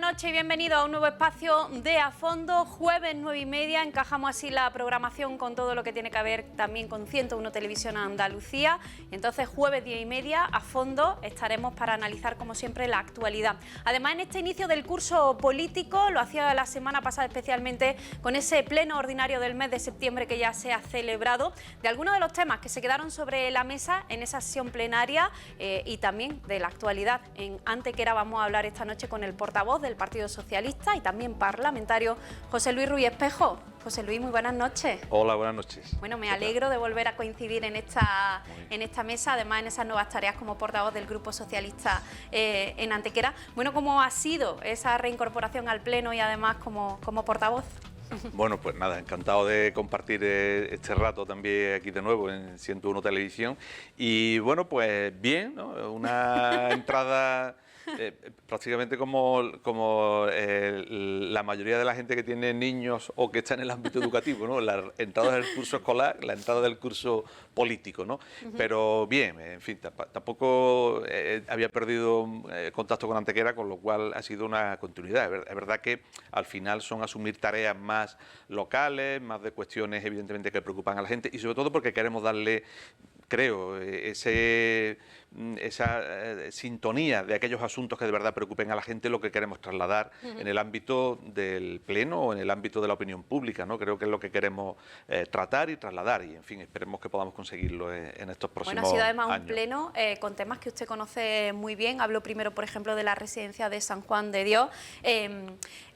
noches y bienvenido a un nuevo espacio de A Fondo, jueves 9:30, encajamos así la programación con todo lo que tiene que ver también con 101 Televisión Andalucía, entonces jueves 10:30 A Fondo estaremos para analizar como siempre la actualidad. Además en este inicio del curso político, lo hacía la semana pasada especialmente con ese pleno ordinario del mes de septiembre que ya se ha celebrado, de algunos de los temas que se quedaron sobre la mesa en esa sesión plenaria y también de la actualidad. En Antequera vamos a hablar esta noche con el portavoz del Partido Socialista y también parlamentario, José Luis Ruiz Espejo. José Luis, muy buenas noches. Hola, buenas noches. Bueno, me alegro de volver a coincidir en esta mesa, además en esas nuevas tareas como portavoz del Grupo Socialista en Antequera. Bueno, ¿cómo ha sido esa reincorporación al Pleno y además como portavoz? Bueno, pues nada, encantado de compartir este rato también aquí de nuevo en 101 Televisión. Y bueno, pues bien, ¿no? Una entrada prácticamente como la mayoría de la gente que tiene niños o que está en el ámbito educativo, ¿no? La entrada del curso escolar, la entrada del curso político, ¿no? Pero bien, en fin, tampoco había perdido contacto con Antequera, con lo cual ha sido una continuidad. Es verdad que al final son asumir tareas más locales, más de cuestiones evidentemente que preocupan a la gente y sobre todo porque queremos darle, creo, esa sintonía de aquellos asuntos que de verdad preocupen a la gente, lo que queremos trasladar en el ámbito del Pleno o en el ámbito de la opinión pública, ¿no? Creo que es lo que queremos tratar y trasladar y, en fin, esperemos que podamos conseguirlo en estos próximos años. Bueno, ha sido además un pleno con temas que usted conoce muy bien. Hablo primero, por ejemplo, de la residencia de San Juan de Dios.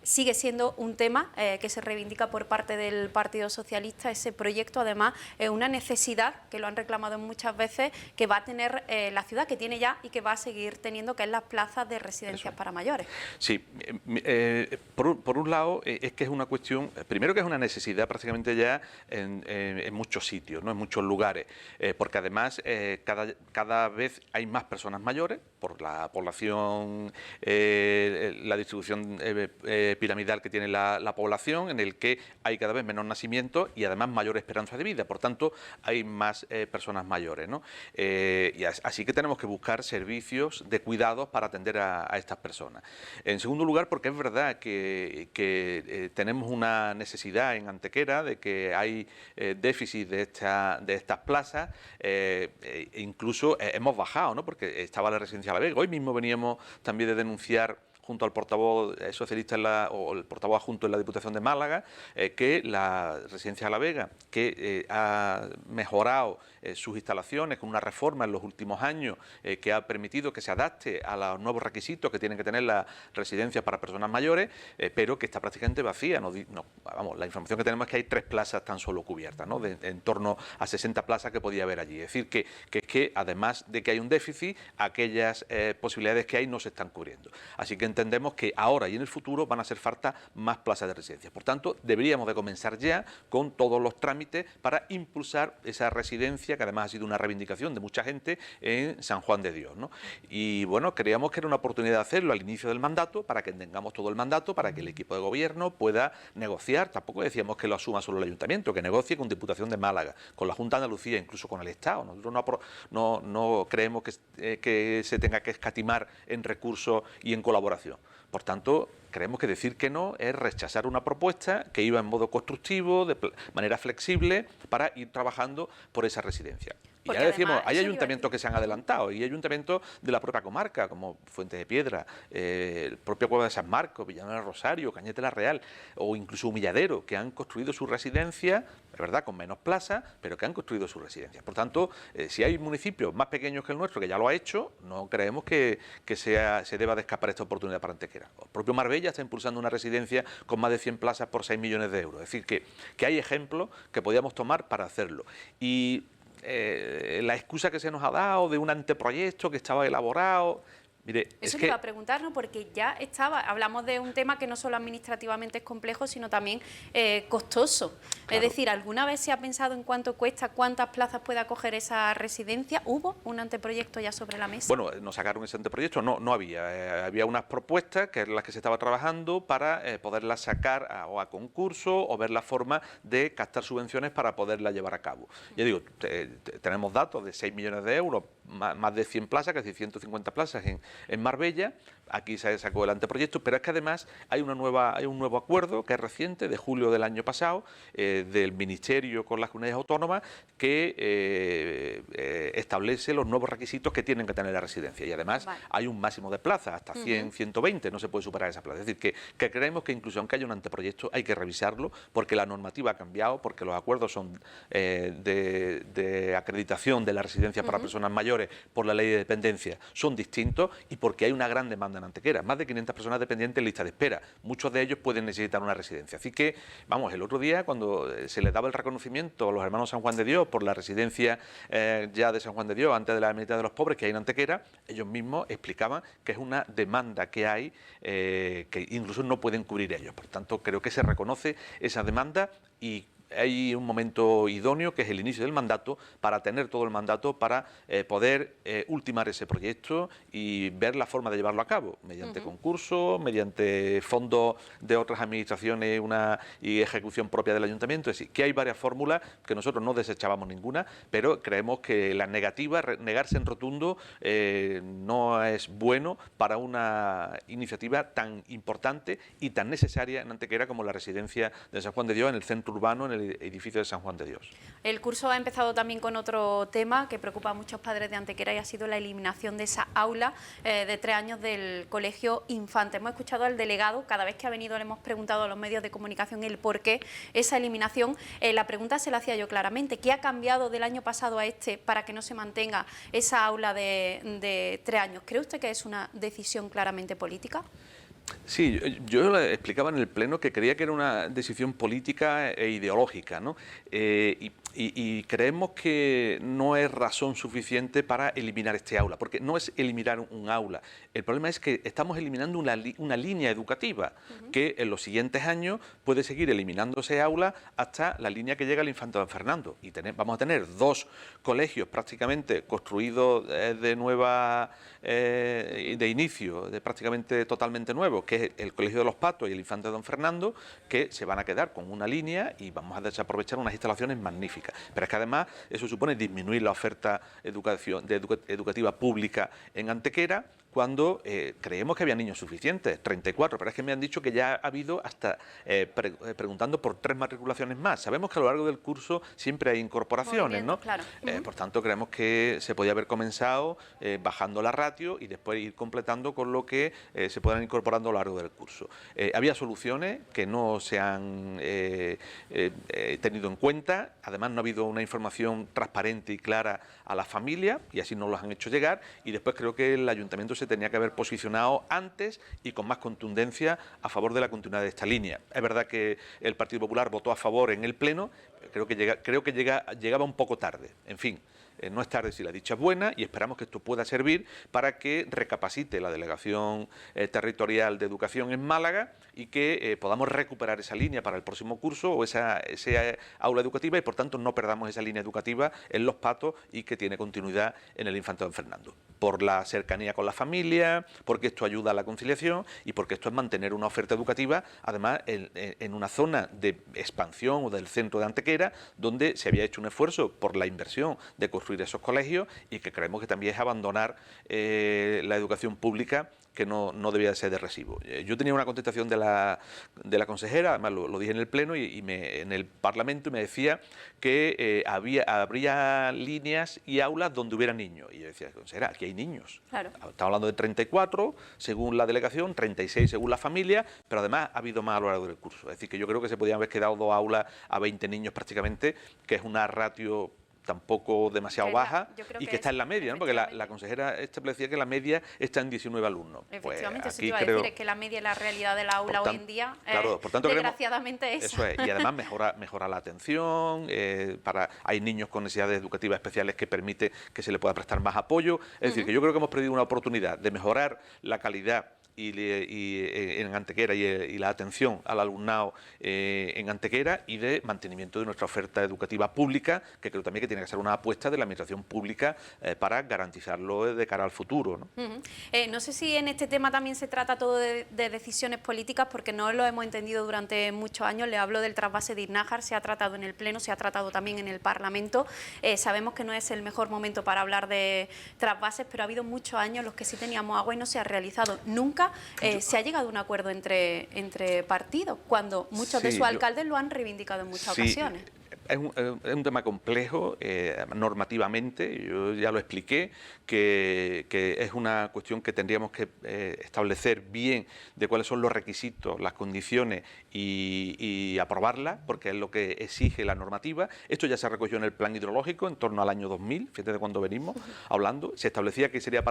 Sigue siendo un tema que se reivindica por parte del Partido Socialista, ese proyecto, además, una necesidad que lo han reclamado muchas veces, que va a tener la ciudad, que tiene ya y que va a seguir teniendo, que es las plazas de residencias para mayores. Sí, por un lado es que es una cuestión, primero que es una necesidad prácticamente ya en muchos sitios, ¿no? En muchos lugares, porque además cada vez hay más personas mayores por la población, la distribución piramidal que tiene la población, en el que hay cada vez menos nacimientos y además mayor esperanza de vida, por tanto hay más personas mayores, ¿no? Y así que tenemos que buscar servicios de cuidados para atender a estas personas. En segundo lugar, porque es verdad que tenemos una necesidad en Antequera de que hay déficit de estas plazas, incluso hemos bajado, ¿no? Porque estaba la residencia La Vega. Hoy mismo veníamos también de denunciar junto al portavoz socialista o el portavoz adjunto en la Diputación de Málaga, que la residencia de La Vega, que ha mejorado sus instalaciones con una reforma en los últimos años que ha permitido que se adapte a los nuevos requisitos que tienen que tener las residencias para personas mayores, pero que está prácticamente vacía. Vamos, la información que tenemos es que hay 3 plazas tan solo cubiertas, ¿no? En torno a 60 plazas que podía haber allí. Es decir, que además de que hay un déficit, aquellas posibilidades que hay no se están cubriendo. Así que entendemos que ahora y en el futuro van a hacer falta más plazas de residencia. Por tanto, deberíamos de comenzar ya con todos los trámites para impulsar esa residencia, que además ha sido una reivindicación de mucha gente en San Juan de Dios, ¿no? Y bueno, creíamos que era una oportunidad de hacerlo al inicio del mandato, para que tengamos todo el mandato, para que el equipo de gobierno pueda negociar. Tampoco decíamos que lo asuma solo el Ayuntamiento, que negocie con Diputación de Málaga, con la Junta de Andalucía, incluso con el Estado. Nosotros no creemos que se tenga que escatimar en recursos y en colaboración. Por tanto, creemos que decir que no es rechazar una propuesta que iba en modo constructivo, de manera flexible, para ir trabajando por esa residencia. Y porque ya decíamos, además, hay ayuntamientos que se han adelantado y ayuntamientos de la propia comarca, como Fuente de Piedra, el propio Pueblo de San Marcos, Villanueva del Rosario, Cañete la Real o incluso Humilladero, que han construido su residencia, es verdad, con menos plazas, pero que han construido su residencia. Por tanto, si hay municipios más pequeños que el nuestro que ya lo ha hecho, no creemos que se deba de escapar esta oportunidad para Antequera. El propio Marbella está impulsando una residencia con más de 100 plazas por 6 millones de euros. Es decir, que hay ejemplos que podíamos tomar para hacerlo. Y la excusa que se nos ha dado de un anteproyecto que estaba elaborado, Mire, eso te iba a preguntar, ¿no? Porque ya hablamos de un tema que no solo administrativamente es complejo, sino también costoso. Claro. Es decir, ¿alguna vez se ha pensado en cuánto cuesta, cuántas plazas puede acoger esa residencia? ¿Hubo un anteproyecto ya sobre la mesa? Bueno, nos sacaron ese anteproyecto, no había. Había unas propuestas que eran las que se estaba trabajando para poderlas sacar a concurso o ver la forma de captar subvenciones para poderlas llevar a cabo. Ya digo, tenemos datos de 6 millones de euros, más de 100 plazas, que es decir, 150 plazas en Marbella. Aquí se sacó el anteproyecto, pero es que además hay un nuevo acuerdo que es reciente, de julio del año pasado, del Ministerio con las comunidades autónomas, que establece los nuevos requisitos que tienen que tener la residencia. Y además hay un máximo de plazas, hasta 100, 120, no se puede superar esa plaza. Es decir, que creemos que incluso aunque haya un anteproyecto hay que revisarlo, porque la normativa ha cambiado, porque los acuerdos son de acreditación de la residencia para personas mayores por la ley de dependencia son distintos, y porque hay una gran demanda en Antequera, más de 500 personas dependientes en lista de espera. Muchos de ellos pueden necesitar una residencia. Así que, vamos, el otro día cuando se les daba el reconocimiento a los hermanos San Juan de Dios por la residencia ya de San Juan de Dios, antes de la Ermita de los Pobres que hay en Antequera, ellos mismos explicaban que es una demanda que hay, que incluso no pueden cubrir ellos. Por tanto, creo que se reconoce esa demanda y hay un momento idóneo, que es el inicio del mandato, para tener todo el mandato para poder ultimar ese proyecto y ver la forma de llevarlo a cabo, mediante concursos, mediante fondos de otras administraciones y ejecución propia del ayuntamiento. Es decir, que hay varias fórmulas, que nosotros no desechábamos ninguna, pero creemos que la negativa, negarse en rotundo, no es bueno para una iniciativa tan importante y tan necesaria en Antequera como la residencia de San Juan de Dios en el centro urbano, en el edificio de San Juan de Dios. El curso ha empezado también con otro tema que preocupa a muchos padres de Antequera, y ha sido la eliminación de esa aula de 3 años del Colegio Infante. Hemos escuchado al delegado, cada vez que ha venido le hemos preguntado a los medios de comunicación el por qué esa eliminación. La pregunta se la hacía yo claramente: ¿qué ha cambiado del año pasado a este para que no se mantenga esa aula de 3 años? ¿Cree usted que es una decisión claramente política? Sí, yo le explicaba en el Pleno que creía que era una decisión política e ideológica, ¿no? Y creemos que no es razón suficiente para eliminar este aula, porque no es eliminar un aula. El problema es que estamos eliminando una línea educativa que en los siguientes años puede seguir eliminándose aula hasta la línea que llega al Infante Don Fernando. Y vamos a tener 2 colegios prácticamente construidos de inicio, prácticamente totalmente nuevos, que es el Colegio de los Patos y el Infante Don Fernando, que se van a quedar con una línea y vamos a desaprovechar unas instalaciones magníficas. Pero es que además eso supone disminuir la oferta educativa pública en Antequera, cuando creemos que había niños suficientes, 34, pero es que me han dicho que ya ha habido hasta preguntando por 3 matriculaciones más. Sabemos que a lo largo del curso siempre hay incorporaciones, ¿no? Claro. Por tanto, creemos que se podía haber comenzado bajando la ratio y después ir completando con lo que se puedan incorporando a lo largo del curso. Había soluciones que no se han tenido en cuenta, además no ha habido una información transparente y clara a las familias, y así nos los han hecho llegar, y después creo que el ayuntamiento se tenía que haber posicionado antes y con más contundencia a favor de la continuidad de esta línea. Es verdad que el Partido Popular votó a favor en el Pleno, creo que llegaba un poco tarde. En fin, no es tarde si la dicha es buena, y esperamos que esto pueda servir para que recapacite la Delegación Territorial de Educación en Málaga y que podamos recuperar esa línea para el próximo curso o esa aula educativa, y por tanto no perdamos esa línea educativa en Los Patos y que tiene continuidad en el Infante Don Fernando. Por la cercanía con la familia, porque esto ayuda a la conciliación y porque esto es mantener una oferta educativa, además en una zona de expansión o del centro de Antequera, donde se había hecho un esfuerzo por la inversión de construir esos colegios, y que creemos que también es abandonar la educación pública, que no debía de ser de recibo. Yo tenía una contestación de la consejera, además lo dije en el Pleno y en el Parlamento, y me decía que habría líneas y aulas donde hubiera niños. Y yo decía: consejera, aquí hay niños. Claro. Estamos hablando de 34 según la delegación, 36 según la familia, pero además ha habido más a lo largo del curso. Es decir, que yo creo que se podían haber quedado 2 aulas a 20 niños prácticamente, que es una ratio tampoco demasiado baja y que está en la media, ¿no? Porque la consejera establecía que la media está en 19 alumnos. Efectivamente, pues eso te iba a decir, es que la media y la realidad de la aula hoy en día, claro, por tanto, desgraciadamente es eso es, y además mejora la atención, hay niños con necesidades educativas especiales que permite que se le pueda prestar más apoyo. Es decir, que yo creo que hemos perdido una oportunidad de mejorar la calidad en Antequera y la atención al alumnado en Antequera, y de mantenimiento de nuestra oferta educativa pública, que creo también que tiene que ser una apuesta de la administración pública para garantizarlo de cara al futuro, ¿no? No sé si en este tema también se trata todo de decisiones políticas, porque no lo hemos entendido durante muchos años. Le hablo del trasvase de Iznájar, se ha tratado en el Pleno, se ha tratado también en el Parlamento. Sabemos que no es el mejor momento para hablar de trasvases, pero ha habido muchos años en los que sí teníamos agua y no se ha realizado. Nunca se ha llegado a un acuerdo entre partidos, cuando muchos de sus alcaldes lo han reivindicado en muchas ocasiones. Es un tema complejo normativamente, yo ya lo expliqué, que es una cuestión que tendríamos que establecer bien de cuáles son los requisitos, las condiciones y aprobarlas, porque es lo que exige la normativa. Esto ya se recogió en el plan hidrológico en torno al año 2000, fíjate de cuándo venimos hablando. Se establecía que sería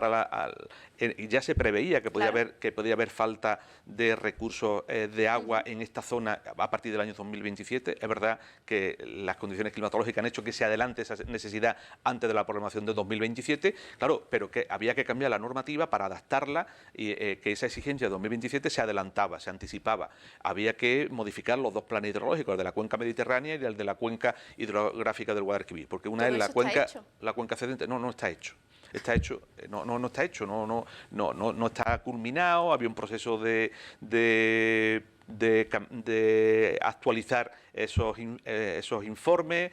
ya se preveía que podía haber falta de recursos de agua en esta zona a partir del año 2027. Es verdad que las condiciones climatológicas han hecho que se adelante esa necesidad antes de la programación de 2027, claro, pero que había que cambiar la normativa para adaptarla y que esa exigencia de 2027 se adelantaba, se anticipaba. Había que modificar los dos planes hidrológicos, el de la cuenca mediterránea y el de la cuenca hidrográfica del Guadalquivir, porque una es la cuenca excedente. No está hecho. No está hecho, no está culminado. Había un proceso de actualizar esos informes,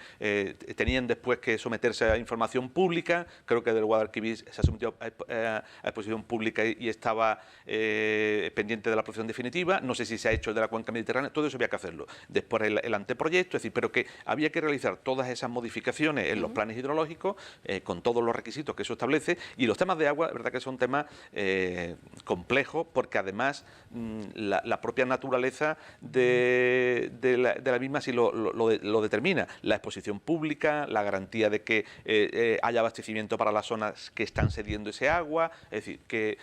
tenían después que someterse a información pública. Creo que del Guadalquivir se ha sometido a exposición pública y estaba pendiente de la aprobación definitiva. No sé si se ha hecho el de la cuenca mediterránea, todo eso había que hacerlo. Después el anteproyecto, es decir, pero que había que realizar todas esas modificaciones en los planes hidrológicos con todos los requisitos que eso establece. Y los temas de agua, es verdad que son temas complejos, porque además la propia naturaleza de la misma sí lo determina. La exposición pública, la garantía de que haya abastecimiento para las zonas que están cediendo ese agua. Es decir, que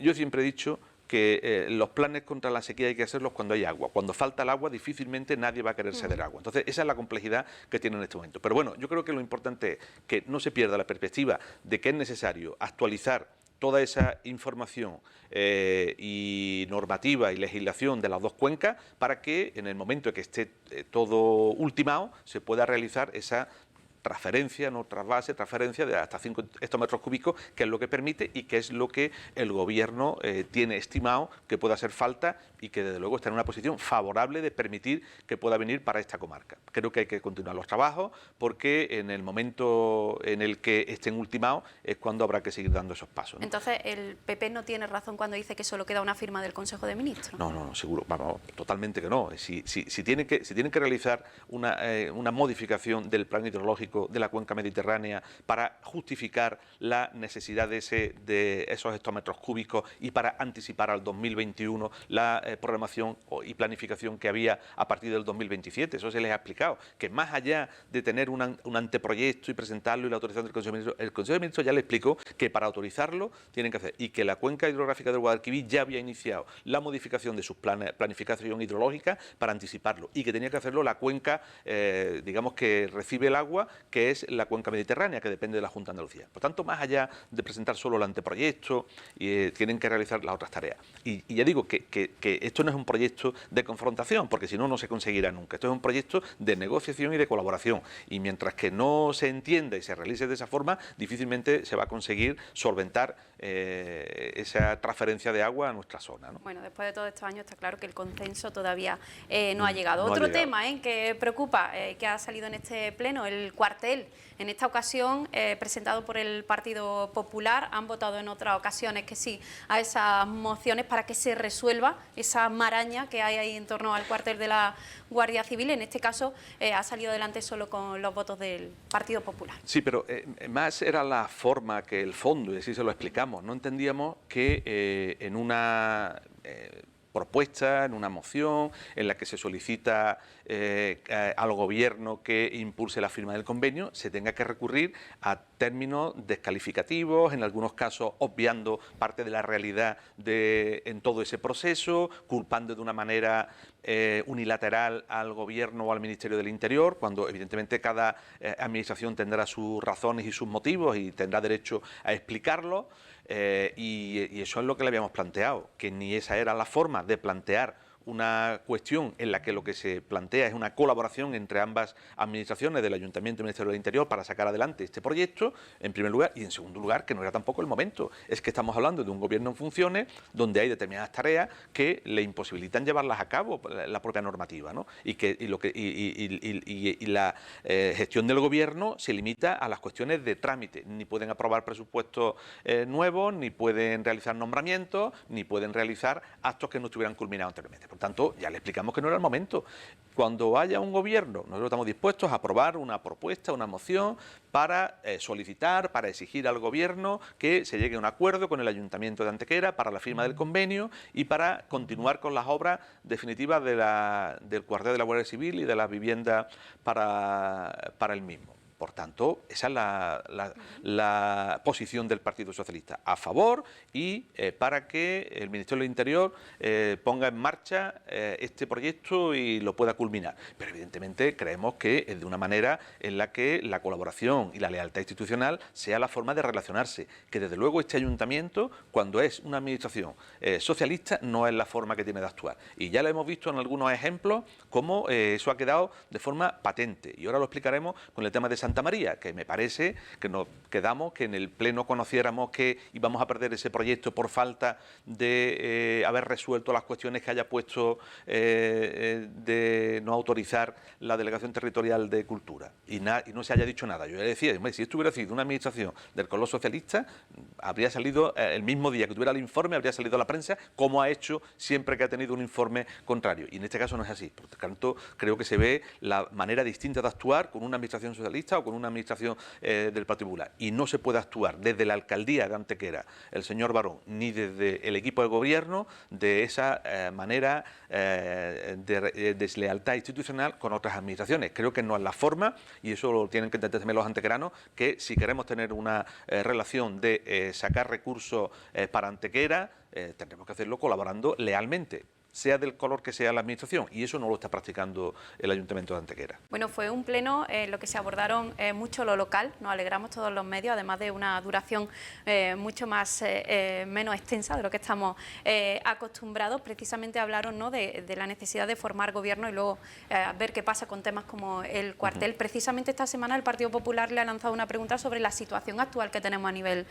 yo siempre he dicho que los planes contra la sequía hay que hacerlos cuando hay agua. Cuando falta el agua, difícilmente nadie va a querer ceder agua. Entonces, esa es la complejidad que tiene en este momento. Pero bueno, yo creo que lo importante es que no se pierda la perspectiva de que es necesario actualizar toda esa información y normativa y legislación de las dos cuencas para que en el momento en que esté todo ultimado se pueda realizar esa transferencia de hasta 5 hectómetros cúbicos, que es lo que permite y que es lo que el Gobierno tiene estimado que pueda hacer falta y que desde luego está en una posición favorable de permitir que pueda venir para esta comarca. Creo que hay que continuar los trabajos porque en el momento en el que estén ultimados es cuando habrá que seguir dando esos pasos, ¿no? Entonces, ¿el PP no tiene razón cuando dice que solo queda una firma del Consejo de Ministros? No, seguro, vamos, totalmente que no. Si tienen que realizar una modificación del plan hidrológico de la cuenca mediterránea para justificar la necesidad de esos hectómetros cúbicos y para anticipar al 2021 la programación y planificación que había a partir del 2027. Eso se les ha explicado, que más allá de tener un anteproyecto y presentarlo y la autorización del Consejo de Ministros, el Consejo de Ministros ya le explicó que para autorizarlo tienen que hacer, y que la cuenca hidrográfica del Guadalquivir ya había iniciado la modificación de sus planes, planificación hidrológica para anticiparlo, y que tenía que hacerlo la cuenca, digamos, que recibe el agua, que es la cuenca mediterránea, que depende de la Junta de Andalucía. Por tanto, más allá de presentar solo el anteproyecto, tienen que realizar las otras tareas. Y ya digo que esto no es un proyecto de confrontación, porque si no, no se conseguirá nunca. Esto es un proyecto de negociación y de colaboración. Y mientras que no se entienda y se realice de esa forma, difícilmente se va a conseguir solventar esa transferencia de agua a nuestra zona, ¿no? Bueno, después de todos estos años está claro que el consenso todavía no ha llegado. Otro tema que preocupa, que ha salido en este pleno, el cuartel. En esta ocasión, presentado por el Partido Popular, han votado en otras ocasiones que sí a esas mociones para que se resuelva esa maraña que hay ahí en torno al cuartel de la Guardia Civil. En este caso, ha salido adelante solo con los votos del Partido Popular. Sí, pero más era la forma que el fondo, y así se lo explicamos. No entendíamos que en una propuesta, en una moción en la que se solicita al Gobierno que impulse la firma del convenio, se tenga que recurrir a términos descalificativos, en algunos casos obviando parte de la realidad en todo ese proceso, culpando de una manera unilateral al Gobierno o al Ministerio del Interior, cuando evidentemente cada administración tendrá sus razones y sus motivos y tendrá derecho a explicarlo. y eso es lo que le habíamos planteado, que ni esa era la forma de plantear una cuestión en la que lo que se plantea es una colaboración entre ambas administraciones del Ayuntamiento y el Ministerio del Interior para sacar adelante este proyecto, en primer lugar, y en segundo lugar, que no era tampoco el momento. Es que estamos hablando de un gobierno en funciones donde hay determinadas tareas que le imposibilitan llevarlas a cabo la propia normativa, ¿no? Y la gestión del gobierno se limita a las cuestiones de trámite. Ni pueden aprobar presupuestos nuevos, ni pueden realizar nombramientos, ni pueden realizar actos que no estuvieran culminados anteriormente. Por tanto, ya le explicamos que no era el momento. Cuando haya un gobierno, nosotros estamos dispuestos a aprobar una propuesta, una moción para solicitar, para exigir al gobierno que se llegue a un acuerdo con el Ayuntamiento de Antequera para la firma del convenio y para continuar con las obras definitivas del cuartel de la Guardia Civil y de las viviendas para el mismo. Por tanto, esa es la posición del Partido Socialista, a favor y para que el Ministerio del Interior ponga en marcha este proyecto y lo pueda culminar. Pero evidentemente creemos que es de una manera en la que la colaboración y la lealtad institucional sea la forma de relacionarse, que desde luego este ayuntamiento, cuando es una administración socialista, no es la forma que tiene de actuar. Y ya lo hemos visto en algunos ejemplos cómo eso ha quedado de forma patente. Y ahora lo explicaremos con el tema de Santa María, que me parece que nos quedamos, que en el Pleno conociéramos que íbamos a perder ese proyecto por falta de haber resuelto las cuestiones que haya puesto de no autorizar la Delegación Territorial de Cultura y no se haya dicho nada. Yo le decía, si esto hubiera sido una administración del color socialista, habría salido el mismo día que tuviera el informe, habría salido a la prensa, como ha hecho siempre que ha tenido un informe contrario. Y en este caso no es así. Por lo tanto, creo que se ve la manera distinta de actuar con una administración socialista o con una administración del Partido Popular. Y no se puede actuar desde la alcaldía de Antequera, el señor Barón, ni desde el equipo de gobierno de esa manera de deslealtad institucional con otras administraciones. Creo que no es la forma, y eso lo tienen que entender también los antequeranos, que si queremos tener una relación de sacar recursos para Antequera, tendremos que hacerlo colaborando lealmente, sea del color que sea la administración, y eso no lo está practicando el Ayuntamiento de Antequera. Bueno, fue un pleno en lo que se abordaron mucho lo local, nos alegramos todos los medios, además de una duración mucho más menos extensa de lo que estamos acostumbrados. Precisamente hablaron, ¿no?, de la necesidad de formar gobierno y luego ver qué pasa con temas como el cuartel. Precisamente esta semana el Partido Popular le ha lanzado una pregunta sobre la situación actual que tenemos a nivel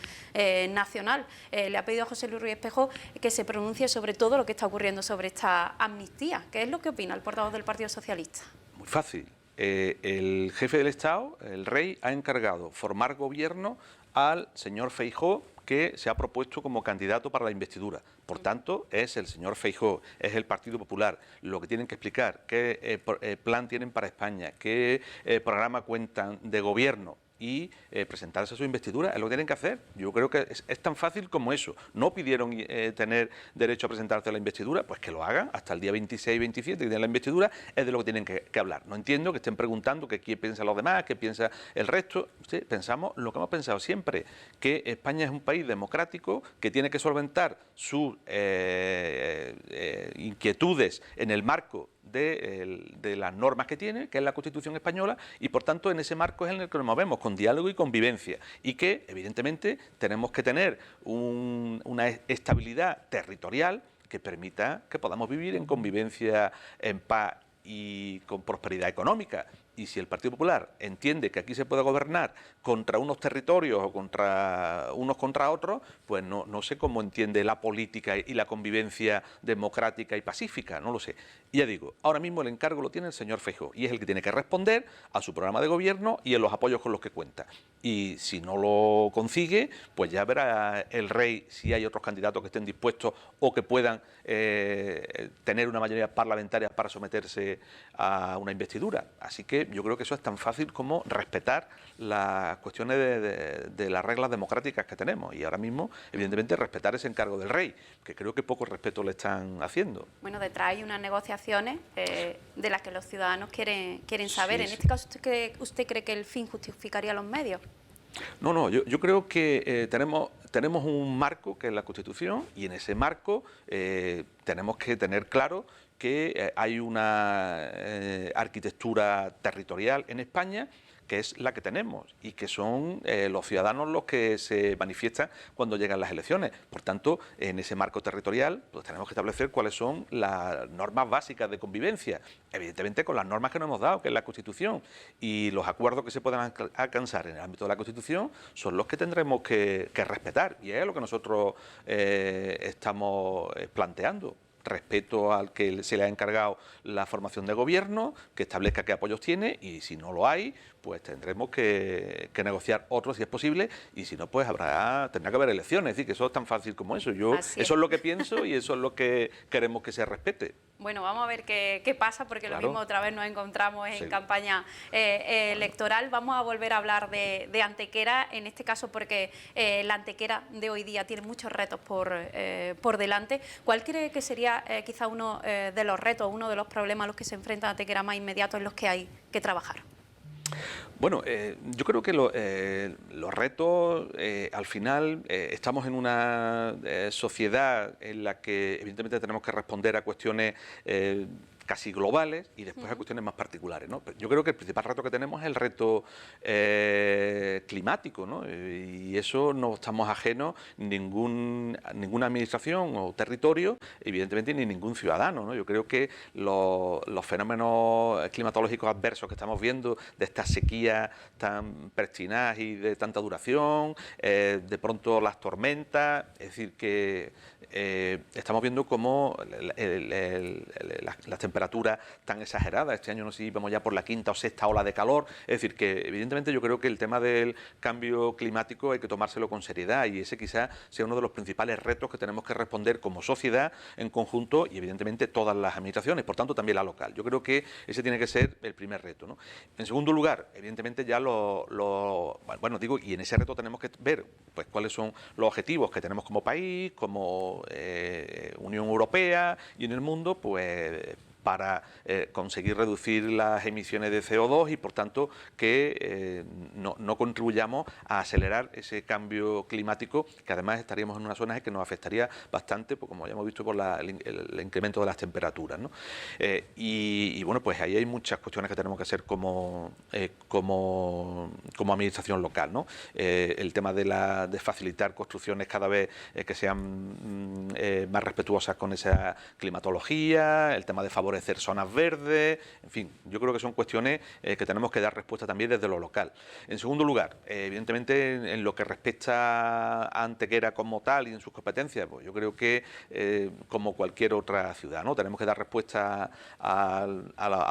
nacional. Le ha pedido a José Luis Ruiz Espejo que se pronuncie sobre todo lo que está ocurriendo sobre esta amnistía. ¿Qué es lo que opina el portavoz del Partido Socialista? Muy fácil. El jefe del Estado, el rey, ha encargado formar gobierno al señor Feijóo, que se ha propuesto como candidato para la investidura. Por tanto, es el señor Feijóo, es el Partido Popular, lo que tienen que explicar, qué plan tienen para España, qué programa cuentan de gobierno, y presentarse a su investidura, es lo que tienen que hacer. Yo creo que es tan fácil como eso. No pidieron tener derecho a presentarse a la investidura, pues que lo hagan hasta el día 26-27 que tienen la investidura, es de lo que tienen que hablar. No entiendo que estén preguntando que qué piensan los demás, qué piensa el resto. Sí, pensamos lo que hemos pensado siempre, que España es un país democrático que tiene que solventar sus inquietudes en el marco de las normas que tiene, que es la Constitución española, y por tanto en ese marco es en el que nos movemos, con diálogo y convivencia, y que evidentemente tenemos que tener una estabilidad territorial que permita que podamos vivir en convivencia, en paz y con prosperidad económica. Y si el Partido Popular entiende que aquí se puede gobernar contra unos territorios o contra unos contra otros, pues no sé cómo entiende la política y la convivencia democrática y pacífica, no lo sé. Y ya digo, ahora mismo el encargo lo tiene el señor Feijóo y es el que tiene que responder a su programa de gobierno y a los apoyos con los que cuenta. Y si no lo consigue, pues ya verá el rey si hay otros candidatos que estén dispuestos o que puedan tener una mayoría parlamentaria para someterse a una investidura. Así que yo creo que eso es tan fácil como respetar las cuestiones de las reglas democráticas que tenemos y ahora mismo, evidentemente, respetar ese encargo del rey, que creo que poco respeto le están haciendo. Bueno, detrás hay unas negociaciones de las que los ciudadanos quieren saber. Sí, En sí. este caso, ¿usted cree que el fin justificaría los medios? No, yo creo que tenemos un marco que es la Constitución y en ese marco tenemos que tener claro que hay una arquitectura territorial en España que es la que tenemos y que son los ciudadanos los que se manifiestan cuando llegan las elecciones. Por tanto, en ese marco territorial pues tenemos que establecer cuáles son las normas básicas de convivencia, evidentemente con las normas que nos hemos dado, que es la Constitución, y los acuerdos que se puedan alcanzar en el ámbito de la Constitución son los que tendremos que respetar, y es lo que nosotros estamos planteando. Respeto al que se le ha encargado la formación de gobierno, que establezca qué apoyos tiene, y si no lo hay, pues tendremos que negociar otros si es posible, y si no, pues tendrá que haber elecciones. Es decir, que eso es tan fácil como eso. Eso es lo que pienso y eso es lo que queremos que se respete. Bueno, vamos a ver qué pasa, porque claro, lo mismo otra vez nos encontramos en campaña electoral. Vamos a volver a hablar de Antequera, en este caso porque la Antequera de hoy día tiene muchos retos por delante. ¿Cuál cree que sería quizá uno de los retos, uno de los problemas a los que se enfrenta Antequera más inmediatos en los que hay que trabajar? Bueno, yo creo que los retos, al final, estamos en una sociedad en la que evidentemente tenemos que responder a cuestiones casi globales y después a cuestiones más particulares, ¿no? Pero yo creo que el principal reto que tenemos es el reto climático, ¿no? Y eso no estamos ajenos ninguna administración o territorio, evidentemente ni ningún ciudadano, ¿no? Yo creo que los fenómenos climatológicos adversos que estamos viendo, de estas sequías tan pertinaces y de tanta duración, de pronto las tormentas, es decir, que estamos viendo cómo las temperaturas tan exageradas. Este año no sé si vamos ya por la quinta o sexta ola de calor. Es decir, que evidentemente yo creo que el tema del cambio climático hay que tomárselo con seriedad, y ese quizás sea uno de los principales retos que tenemos que responder como sociedad en conjunto, y evidentemente todas las administraciones, por tanto también la local. Yo creo que ese tiene que ser el primer reto, ¿no? En segundo lugar, evidentemente ya bueno, digo, y en ese reto tenemos que ver pues cuáles son los objetivos que tenemos como país, como Unión Europea y en el mundo, pues para conseguir reducir las emisiones de CO2 y, por tanto, que no contribuyamos a acelerar ese cambio climático, que además estaríamos en una zona que nos afectaría bastante, pues, como ya hemos visto, por el incremento de las temperaturas, ¿no? Y bueno, pues ahí hay muchas cuestiones que tenemos que hacer como administración local, ¿no? El tema de facilitar construcciones cada vez que sean más respetuosas con esa climatología, el tema de favorecer zonas verdes, en fin, yo creo que son cuestiones que tenemos que dar respuesta también desde lo local. En segundo lugar, evidentemente en lo que respecta a Antequera como tal y en sus competencias, pues yo creo que como cualquier otra ciudad, ¿no? Tenemos que dar respuesta a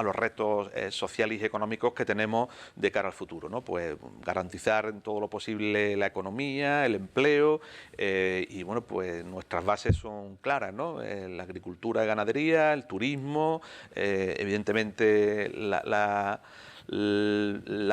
los retos sociales y económicos que tenemos de cara al futuro, ¿no? Pues garantizar en todo lo posible la economía, el empleo, y bueno, pues nuestras bases son claras, ¿no? La agricultura y ganadería, el turismo, evidentemente la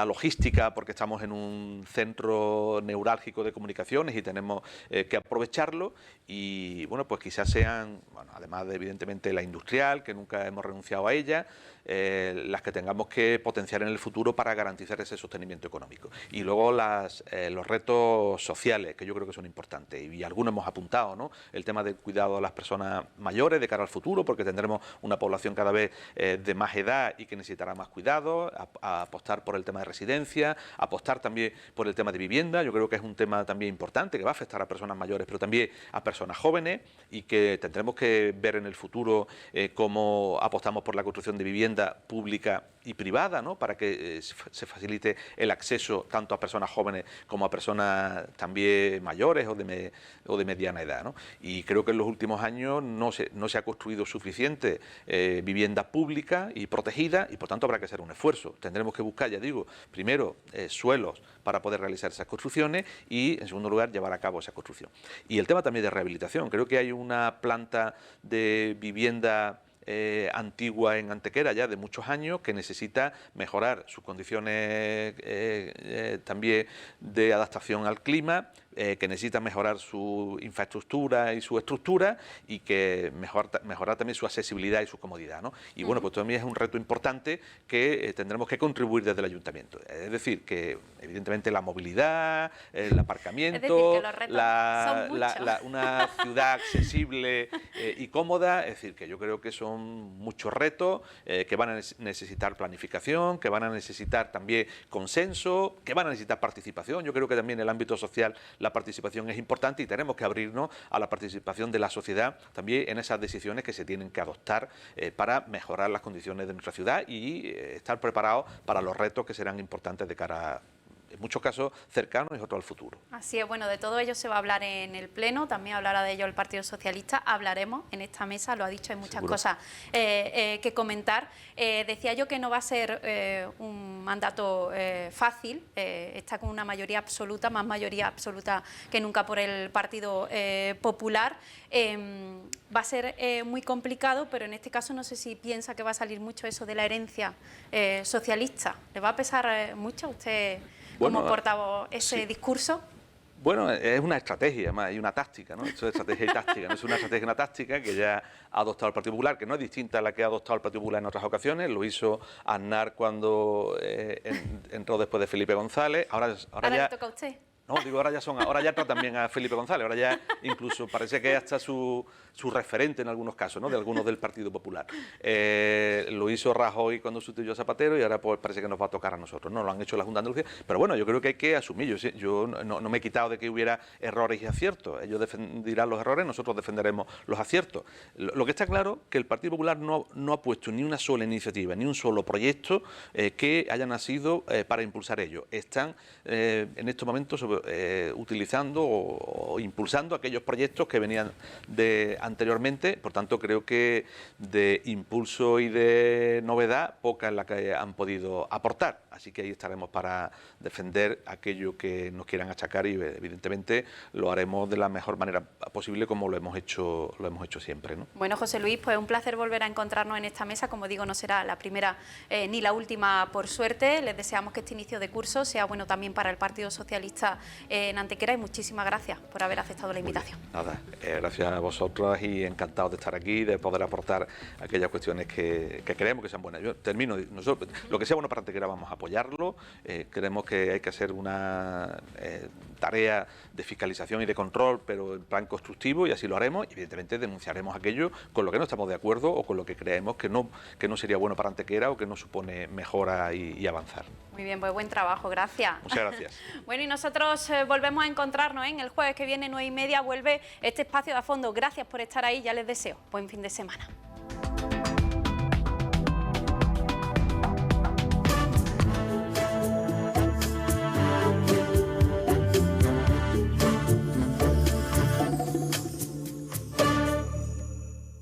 logística, porque estamos en un centro neurálgico de comunicaciones y tenemos que aprovecharlo, y bueno, pues quizás sean, bueno, además de evidentemente la industrial, que nunca hemos renunciado a ella, las que tengamos que potenciar en el futuro para garantizar ese sostenimiento económico. Y luego los retos sociales, que yo creo que son importantes, y algunos hemos apuntado, ¿no? El tema del cuidado a las personas mayores de cara al futuro, porque tendremos una población cada vez de más edad y que necesitará más cuidado, a apostar por el tema de residencia, apostar también por el tema de vivienda. Yo creo que es un tema también importante que va a afectar a personas mayores, pero también a personas jóvenes, y que tendremos que ver en el futuro cómo apostamos por la construcción de vivienda pública y privada, ¿no? Para que se facilite el acceso tanto a personas jóvenes como a personas también mayores o de mediana edad, ¿no? Y creo que en los últimos años no se ha construido suficiente vivienda pública y protegida, y por tanto habrá que hacer un esfuerzo. Tendremos que buscar, ya digo, primero suelos para poder realizar esas construcciones y, en segundo lugar, llevar a cabo esa construcción. Y el tema también de rehabilitación. Creo que hay una planta de vivienda antigua en Antequera ya de muchos años, que necesita mejorar sus condiciones también de adaptación al clima, que necesita mejorar su infraestructura y su estructura y que mejorar también su accesibilidad y su comodidad, ¿no? Y bueno, pues también es un reto importante que tendremos que contribuir desde el ayuntamiento. Es decir, que evidentemente la movilidad, el aparcamiento, es decir, que los retos son muchos. Una ciudad accesible y cómoda, es decir, que yo creo que son muchos retos que van a necesitar planificación, que van a necesitar también consenso, que van a necesitar participación. Yo creo que también en el ámbito social la participación es importante y tenemos que abrirnos a la participación de la sociedad también en esas decisiones que se tienen que adoptar para mejorar las condiciones de nuestra ciudad y estar preparados para los retos que serán importantes de cara a, en muchos casos cercanos y otros al futuro. Así es, bueno, de todo ello se va a hablar en el Pleno, también hablará de ello el Partido Socialista, hablaremos en esta mesa, lo ha dicho, hay muchas cosas que comentar. Decía yo que no va a ser un mandato fácil, está con una mayoría absoluta, más mayoría absoluta que nunca por el Partido Popular. Va a ser muy complicado, pero en este caso no sé si piensa que va a salir mucho eso de la herencia socialista. ¿Le va a pesar mucho a usted como portavoz ese discurso? Bueno, es una estrategia más y una táctica, ¿no? Esto es estrategia y táctica, no es una estrategia y una táctica que ya ha adoptado el Partido Popular, que no es distinta a la que ha adoptado el Partido Popular en otras ocasiones. Lo hizo Aznar cuando entró después de Felipe González. Ahora ya le toca a usted. No, digo, ahora ya está también a Felipe González, ahora ya incluso parece que es hasta su referente en algunos casos, ¿no? De algunos del Partido Popular. Lo hizo Rajoy cuando sustituyó a Zapatero y ahora pues parece que nos va a tocar a nosotros, ¿no? Lo han hecho la Junta de Andalucía, pero bueno, yo creo que hay que asumir, yo no me he quitado de que hubiera errores y aciertos, ellos defenderán los errores, nosotros defenderemos los aciertos. Lo que está claro es que el Partido Popular no ha puesto ni una sola iniciativa, ni un solo proyecto que haya nacido para impulsar ello. Están en estos momentos utilizando o impulsando aquellos proyectos que venían anteriormente, por tanto creo que de impulso y de novedad poca es la que han podido aportar, así que ahí estaremos para defender aquello que nos quieran achacar y evidentemente lo haremos de la mejor manera posible como lo hemos hecho siempre, ¿no? Bueno, José Luis, pues un placer volver a encontrarnos en esta mesa, como digo, no será la primera ni la última por suerte, les deseamos que este inicio de curso sea bueno también para el Partido Socialista en Antequera y muchísimas gracias por haber aceptado la invitación. Nada, gracias a vosotros y encantados de estar aquí, de poder aportar aquellas cuestiones que creemos que sean buenas. Yo termino, nosotros, lo que sea bueno para Antequera vamos a apoyarlo, creemos que hay que hacer una tarea de fiscalización y de control, pero en plan constructivo y así lo haremos y evidentemente denunciaremos aquello con lo que no estamos de acuerdo o con lo que creemos que no sería bueno para Antequera o que no supone mejora y avanzar. Muy bien, pues buen trabajo, gracias. Muchas gracias. Bueno, y nosotros volvemos a encontrarnos, ¿eh? El jueves que viene, 9:30, vuelve este espacio de a fondo. Gracias por estar ahí, ya les deseo buen fin de semana.